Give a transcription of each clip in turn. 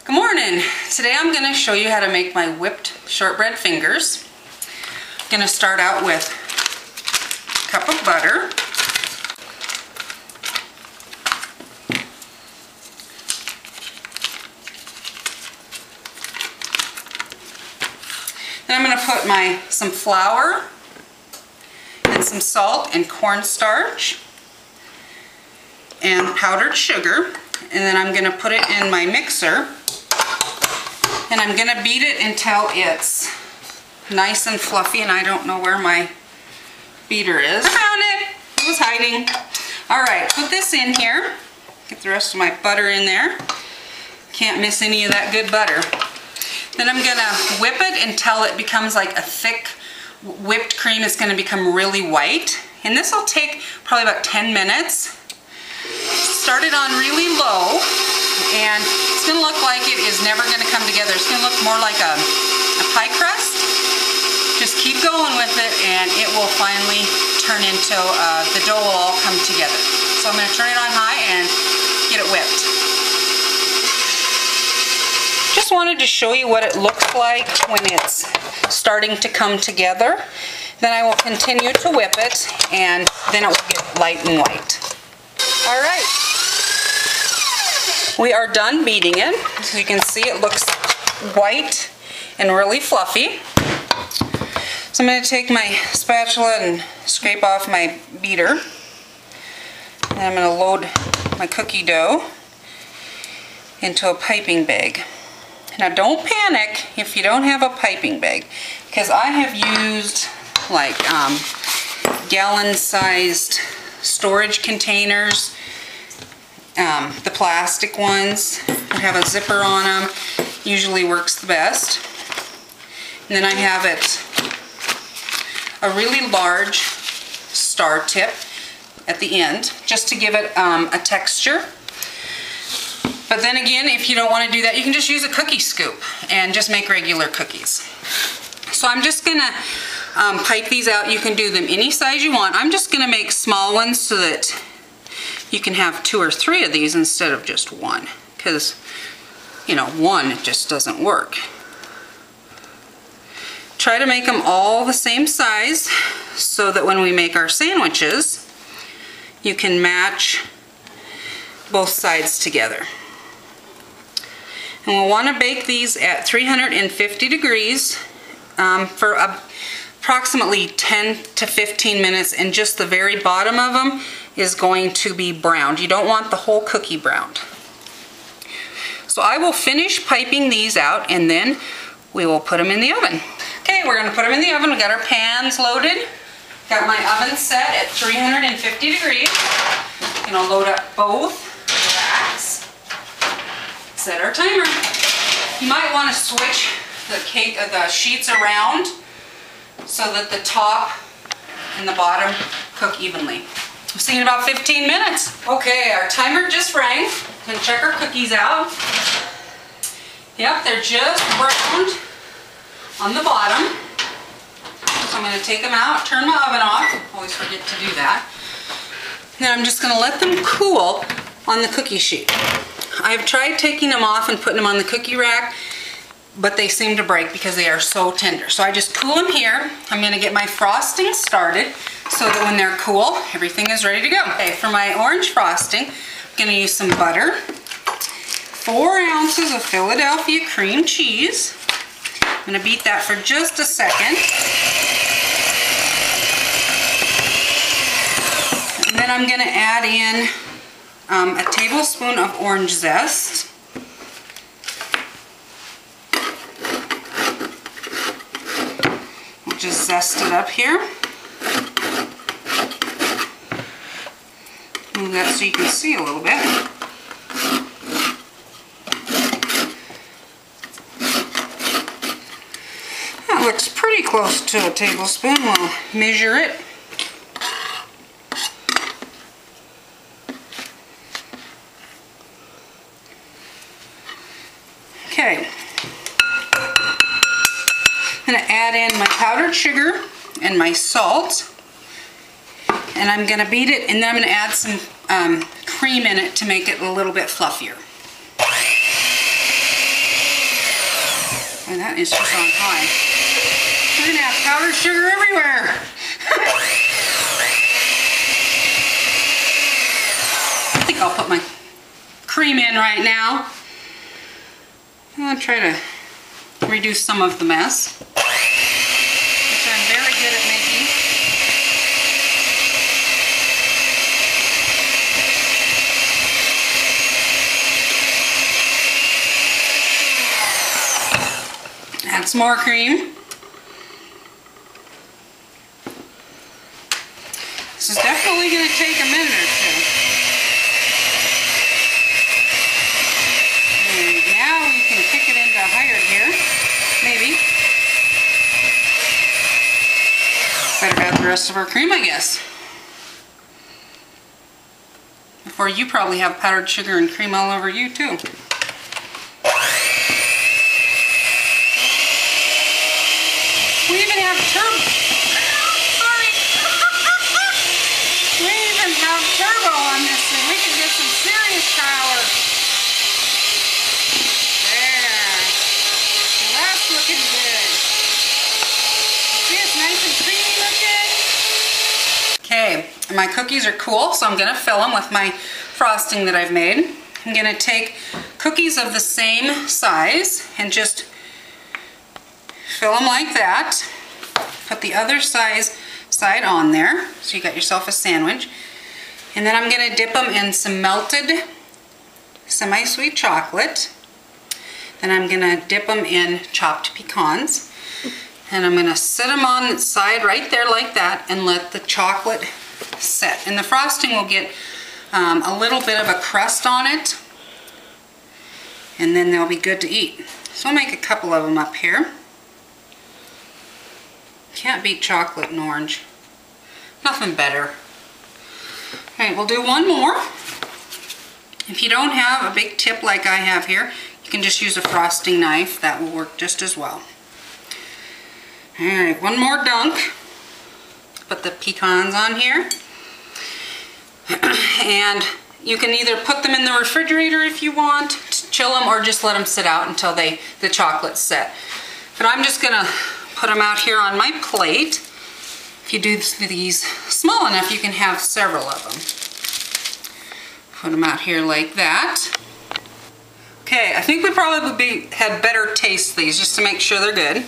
Good morning. Today I'm going to show you how to make my whipped shortbread fingers. I'm going to start out with a cup of butter. Then I'm going to put some flour and some salt and cornstarch and powdered sugar, and then I'm going to put it in my mixer. And I'm going to beat it until it's nice and fluffy, and I don't know where my beater is. I found it! It was hiding. Alright, put this in here. Get the rest of my butter in there. Can't miss any of that good butter. Then I'm going to whip it until it becomes like a thick whipped cream. It's going to become really white. And this will take probably about 10 minutes. Start it on really low, and it's going to look like it is never going to come together. It's going to look more like a pie crust. Just keep going with it, and it will finally turn into, the dough will all come together. So I'm going to turn it on high and get it whipped. Just wanted to show you what it looks like when it's starting to come together. Then I will continue to whip it, and then it will get light and white. All right, we are done beating it. As you can see, it looks white and really fluffy. So I'm going to take my spatula and scrape off my beater. And I'm going to load my cookie dough into a piping bag. Now don't panic if you don't have a piping bag, because I have used like gallon-sized storage containers, the plastic ones that have a zipper on them, usually works the best. And then I have a really large star tip at the end, just to give it a texture. But then again, if you don't want to do that, you can just use a cookie scoop and just make regular cookies. So I'm just going to pipe these out. You can do them any size you want. I'm just going to make small ones so that you can have 2 or 3 of these instead of just one. Because, you know, one, it just doesn't work. Try to make them all the same size so that when we make our sandwiches, you can match both sides together. And we'll want to bake these at 350 degrees for approximately 10 to 15 minutes, and just the very bottom of them is going to be browned. You don't want the whole cookie browned. So I will finish piping these out, and then we will put them in the oven. Okay, we're going to put them in the oven. We got our pans loaded. Got my oven set at 350 degrees. I'm going to load up both racks. Set our timer. You might want to switch the sheets around so that the top and the bottom cook evenly. I'm seeing about 15 minutes. Okay, our timer just rang. Can check our cookies out. Yep, they're just browned on the bottom. So I'm going to take them out, turn my oven off. Always forget to do that. Then I'm just going to let them cool on the cookie sheet. I've tried taking them off and putting them on the cookie rack, but they seem to break because they are so tender. So I just cool them here. I'm going to get my frosting started so that when they're cool, everything is ready to go. Okay, for my orange frosting, I'm going to use some butter, 4 ounces of Philadelphia cream cheese. I'm going to beat that for just a second. And then I'm going to add in a tablespoon of orange zest. We'll just zest it up here. Move that so you can see a little bit. That looks pretty close to a tablespoon. We'll measure it. Okay. I'm going to add in my powdered sugar and my salt. And I'm going to beat it, and then I'm going to add some cream in it to make it a little bit fluffier. That is just on high. We're gonna have powdered sugar everywhere. I think I'll put my cream in right now. I'll try to reduce some of the mess, which I'm very good at making. Add some more cream. This is definitely going to take a minute or two. And now we can kick it into higher gear, maybe. Better add the rest of our cream, I guess. Before you probably have powdered sugar and cream all over you too. We even have turbo. Sorry. We even have turbo on this thing. We could get some serious power. There. Well, that's looking good. See, it's nice and creamy looking. Okay, my cookies are cool, so I'm going to fill them with my frosting that I've made. I'm going to take cookies of the same size and just fill them like that. Put the other side on there, so you got yourself a sandwich. And then I'm going to dip them in some melted semi-sweet chocolate. Then I'm going to dip them in chopped pecans. And I'm going to set them on the side right there like that and let the chocolate set. And the frosting will get a little bit of a crust on it. And then they'll be good to eat. So I'll make a couple of them up here. Can't beat chocolate and orange. Nothing better. Alright, we'll do one more. If you don't have a big tip like I have here, you can just use a frosting knife. That will work just as well. Alright, one more dunk. Put the pecans on here. And you can either put them in the refrigerator if you want to chill them, or just let them sit out until the chocolate's set. But I'm just going to put them out here on my plate. If you do these small enough, you can have several of them. Put them out here like that. Okay, I think we probably had better taste these just to make sure they're good.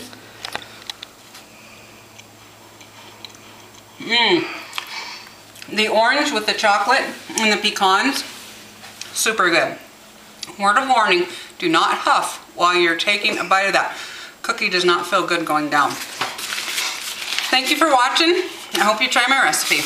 The orange with the chocolate and the pecans, super good. Word of warning, do not huff while you're taking a bite of that. Cookie does not feel good going down. Thank you for watching. I hope you try my recipe.